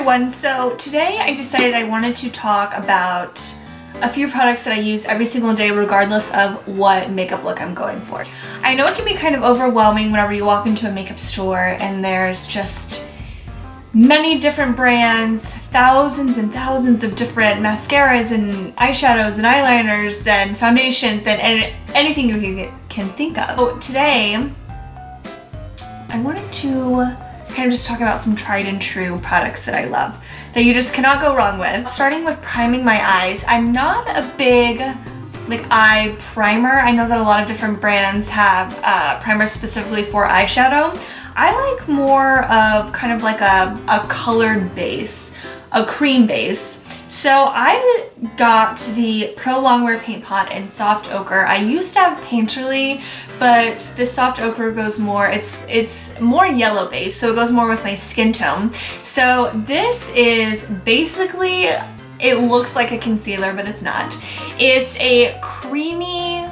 everyone. So today I decided I wanted to talk about a few products that I use every single day regardless of what makeup look I'm going for. I know it can be kind of overwhelming whenever you walk into a makeup store and there's just many different brands, thousands and thousands of different mascaras and eyeshadows and eyeliners and foundations and anything you can think of. So today I wanted to kind of just talk about some tried and true products that I love that you just cannot go wrong with. Starting with priming my eyes. I'm not a big eye primer. I know that a lot of different brands have primers specifically for eyeshadow. I like more of kind of like a colored base, a cream base. So I got the Pro Longwear Paint Pot in Soft Ochre. I used to have Painterly, but this Soft Ochre goes more, it's more yellow base, so it goes more with my skin tone. So this is basically, it looks like a concealer, but it's not. It's a creamy, I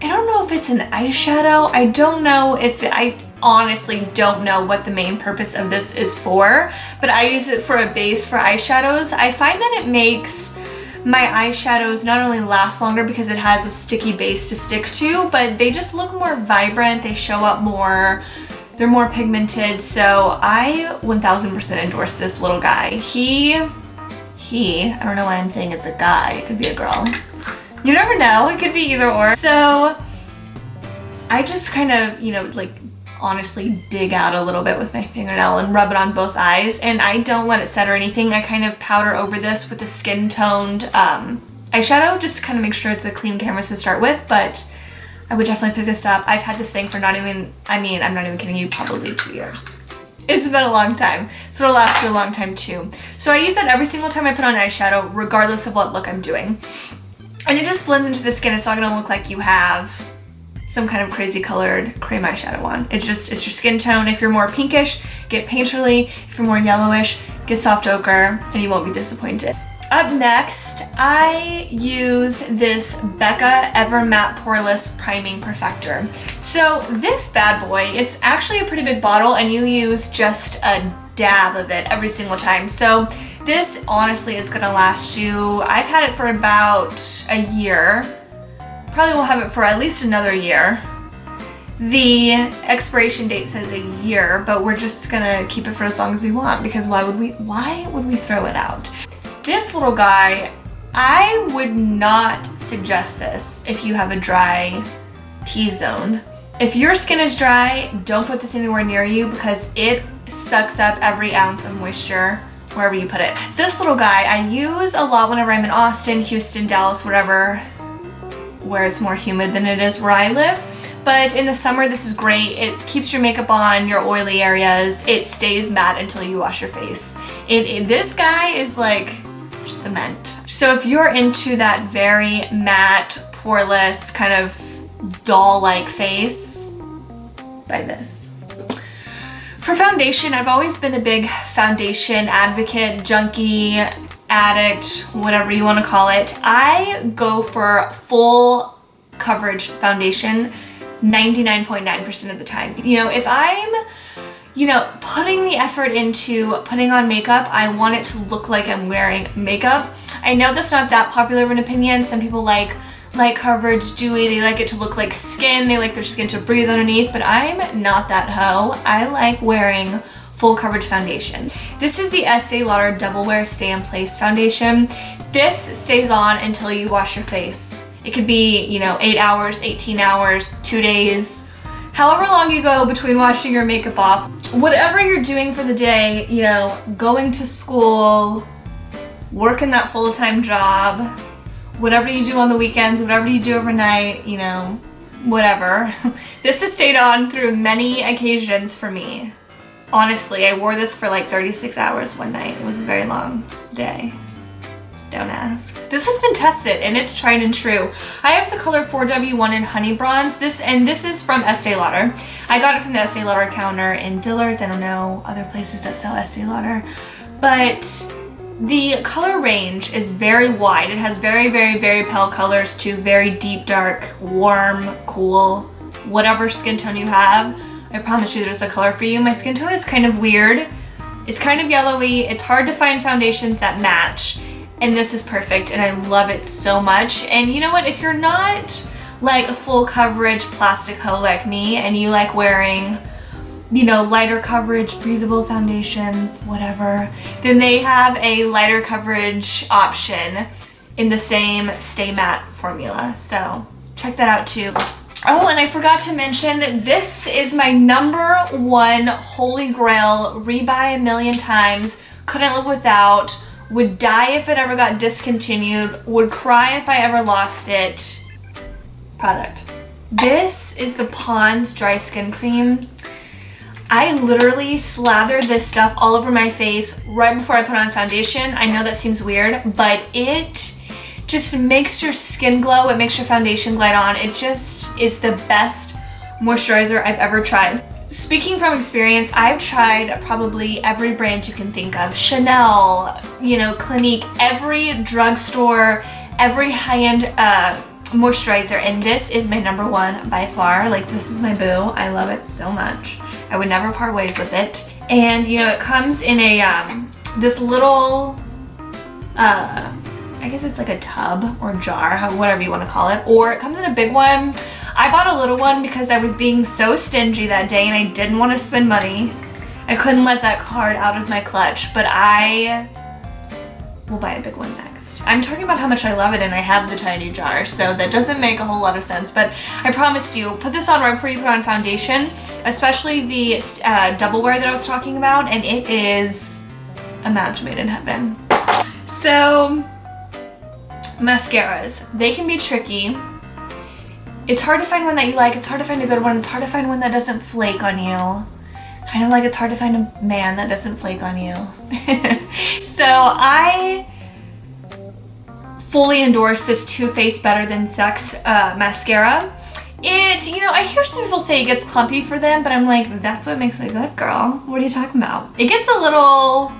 don't know if it's an eyeshadow. I don't know if I honestly don't know what the main purpose of this is for, but I use it for a base for eyeshadows. I find that it makes my eyeshadows not only last longer because it has a sticky base to stick to, but they just look more vibrant, they show up more, they're more pigmented. So I 1000% endorse this little guy. He, I don't know why I'm saying it's a guy, it could be a girl. You never know, it could be either or. So I just kind of, honestly dig out a little bit with my fingernail and rub it on both eyes, and I don't let it set or anything. I kind of powder over this with a skin toned eyeshadow just to kind of make sure it's a clean canvas to start with, but I would definitely pick this up. I've had this thing for I'm not even kidding you, probably 2 years. It's been a long time, so it'll last you a long time too. So I use that every single time I put on eyeshadow regardless of what look I'm doing, and it just blends into the skin. It's not going to look like you have some kind of crazy colored cream eyeshadow on. It's your skin tone. If you're more pinkish, get Painterly. If you're more yellowish, get Soft Ochre, and you won't be disappointed. Up next, I use this Becca Ever Matte Poreless Priming Perfector. So this bad boy is actually a pretty big bottle, and you use just a dab of it every single time. So this honestly is gonna last you, I've had it for about a year. Probably will have it for at least another year. The expiration date says a year, but we're just gonna keep it for as long as we want because why would we throw it out? This little guy, I would not suggest this if you have a dry T-zone. If your skin is dry, don't put this anywhere near you because it sucks up every ounce of moisture wherever you put it. This little guy I use a lot whenever I'm in Austin, Houston, Dallas, whatever, where it's more humid than it is where I live. But in the summer, this is great. It keeps your makeup on, your oily areas. It stays matte until you wash your face. This guy is like cement. So if you're into that very matte, poreless, kind of doll-like face, buy this. For foundation, I've always been a big foundation advocate, junkie, addict, whatever you want to call it. I go for full coverage foundation 99.9% of the time. If I'm, putting the effort into putting on makeup, I want it to look like I'm wearing makeup. I know that's not that popular of an opinion. Some people like light coverage, dewy, they like it to look like skin, they like their skin to breathe underneath, but I'm not that hoe. I like wearing full coverage foundation. This is the Estée Lauder Double Wear Stay in Place foundation. This stays on until you wash your face. It could be, 8 hours, 18 hours, 2 days, however long you go between washing your makeup off. Whatever you're doing for the day, going to school, working that full-time job, whatever you do on the weekends, whatever you do overnight, whatever. This has stayed on through many occasions for me. Honestly, I wore this for like 36 hours one night. It was a very long day. Don't ask. This has been tested and it's tried and true. I have the color 4W1 in Honey Bronze. This is from Estée Lauder. I got it from the Estée Lauder counter in Dillard's. I don't know other places that sell Estée Lauder. But the color range is very wide. It has very, very, very pale colors to very deep, dark, warm, cool, whatever skin tone you have. I promise you there's a color for you. My skin tone is kind of weird. It's kind of yellowy. It's hard to find foundations that match. And this is perfect, and I love it so much. And you know what? If you're not like a full coverage plastic hoe like me, and you like wearing, you know, lighter coverage, breathable foundations, whatever, then they have a lighter coverage option in the same Stay Matte formula. So check that out too. Oh, and I forgot to mention, this is my #1 holy grail, rebuy a million times, couldn't live without, would die if it ever got discontinued, would cry if I ever lost it product. This is the Pond's Dry Skin Cream. I literally slather this stuff all over my face right before I put on foundation. I know that seems weird, but it just makes your skin glow. It makes your foundation glide on. It just is the best moisturizer I've ever tried. Speaking from experience, I've tried probably every brand you can think of. Chanel, you know, Clinique, every drugstore, every high-end moisturizer, and this is my #1 by far. Like, this is my boo. I love it so much. I would never part ways with it. And you know, it comes in a this little I guess it's like a tub or jar, whatever you want to call it, or it comes in a big one. I bought a little one because I was being so stingy that day and I didn't want to spend money. I couldn't let that card out of my clutch, but I will buy a big one next. I'm talking about how much I love it and I have the tiny jar, so that doesn't make a whole lot of sense, but I promise you, put this on right before you put on foundation, especially the double wear that I was talking about, and it is a match made in heaven. So, mascaras, they can be tricky. It's hard to find one that you like, it's hard to find a good one, it's hard to find one that doesn't flake on you. Kind of like it's hard to find a man that doesn't flake on you. So I fully endorse this Too Faced Better Than Sex mascara. It, you know, I hear some people say it gets clumpy for them, but I'm like, that's what makes it good, girl. What are you talking about? It gets a little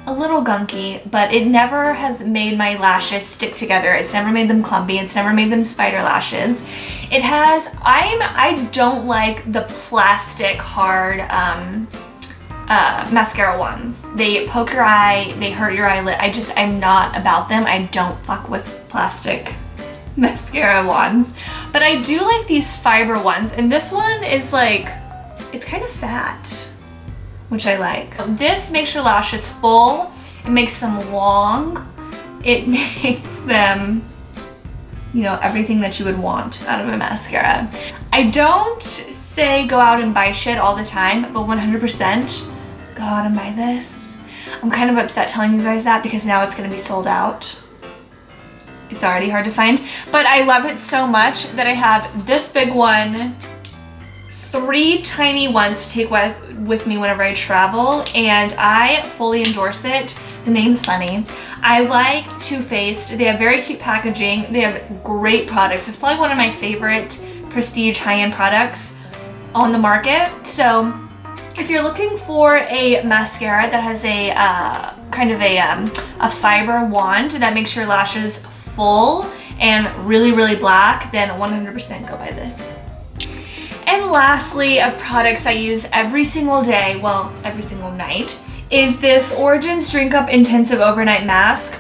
gunky, but it never has made my lashes stick together. It's never made them clumpy. It's never made them spider lashes. It has, I don't like the plastic hard mascara ones. They poke your eye, they hurt your eyelid. I'm not about them. I don't fuck with plastic mascara wands. But I do like these fiber ones, and this one is like, it's kind of fat, which I like. This makes your lashes full, it makes them long, it makes them, you know, everything that you would want out of a mascara. I don't say go out and buy shit all the time, but 100% go out and buy this. I'm kind of upset telling you guys that because now it's gonna be sold out. It's already hard to find, but I love it so much that I have this big one, 3 tiny ones to take with me whenever I travel, and I fully endorse it. The name's funny. I like Too Faced. They have very cute packaging. They have great products. It's probably one of my favorite prestige high-end products on the market. So if you're looking for a mascara that has a kind of a fiber wand that makes your lashes full and really, really black, then 100% go buy this. And lastly, of products I use every single day, well, every single night, is this Origins Drink Up Intensive Overnight Mask.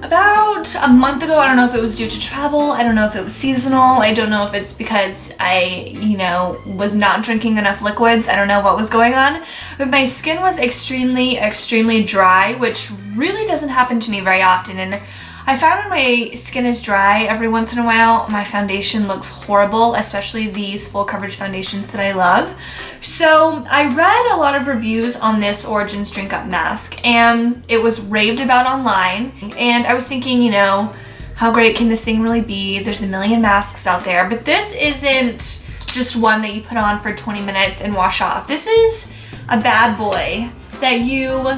About a month ago, I don't know if it was due to travel, I don't know if it was seasonal, I don't know if it's because I, you know, was not drinking enough liquids, I don't know what was going on, but my skin was extremely, extremely dry, which really doesn't happen to me very often, and I found when my skin is dry every once in a while, my foundation looks horrible, especially these full coverage foundations that I love. So I read a lot of reviews on this Origins Drink Up mask, and it was raved about online, and I was thinking, you know, how great can this thing really be? There's a million masks out there, but this isn't just one that you put on for 20 minutes and wash off. This is a bad boy that you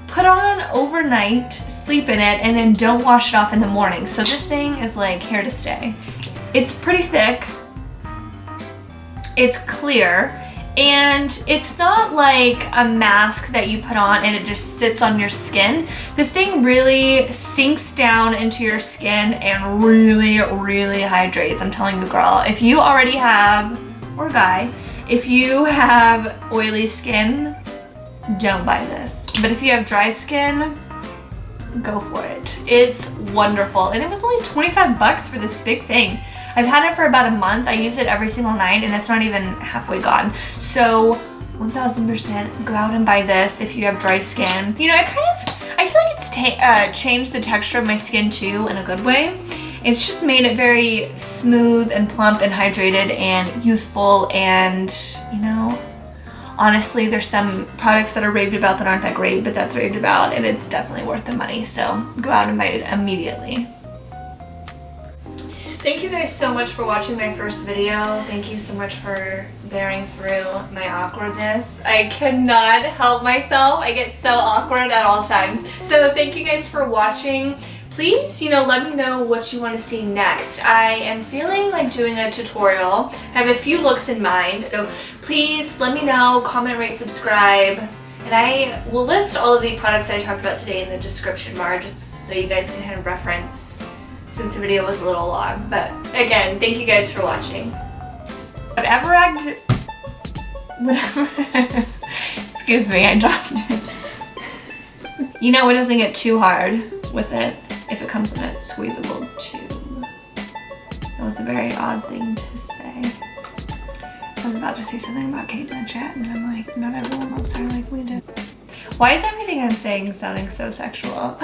put on overnight, sleep in it, and then don't wash it off in the morning. So this thing is like here to stay. It's pretty thick, it's clear, and it's not like a mask that you put on and it just sits on your skin. This thing really sinks down into your skin and really, really hydrates. I'm telling you, girl, if you already have, or guy, if you have oily skin, don't buy this. But if you have dry skin, go for it. It's wonderful. And it was only 25 bucks for this big thing. I've had it for about a month. I use it every single night and it's not even halfway gone. So 1000% go out and buy this if you have dry skin. You know, I feel like it's changed the texture of my skin too in a good way. It's just made it very smooth and plump and hydrated and youthful, and you know, honestly, there's some products that are raved about that aren't that great, but that's raved about and it's definitely worth the money. So go out and buy it immediately. Thank you guys so much for watching my first video. Thank you so much for bearing through my awkwardness. I cannot help myself. I get so awkward at all times. So thank you guys for watching. Please, you know, let me know what you want to see next. I am feeling like doing a tutorial. I have a few looks in mind. So please let me know, comment, rate, subscribe. And I will list all of the products that I talked about today in the description bar just so you guys can kind of reference, since the video was a little long. But again, thank you guys for watching. Whatever excuse me, I dropped it. You know, it doesn't get too hard with it if it comes in a squeezable tube. That was a very odd thing to say. I was about to say something about Kate Blanchett and I'm like, not everyone loves her like we do. Why is everything I'm saying sounding so sexual?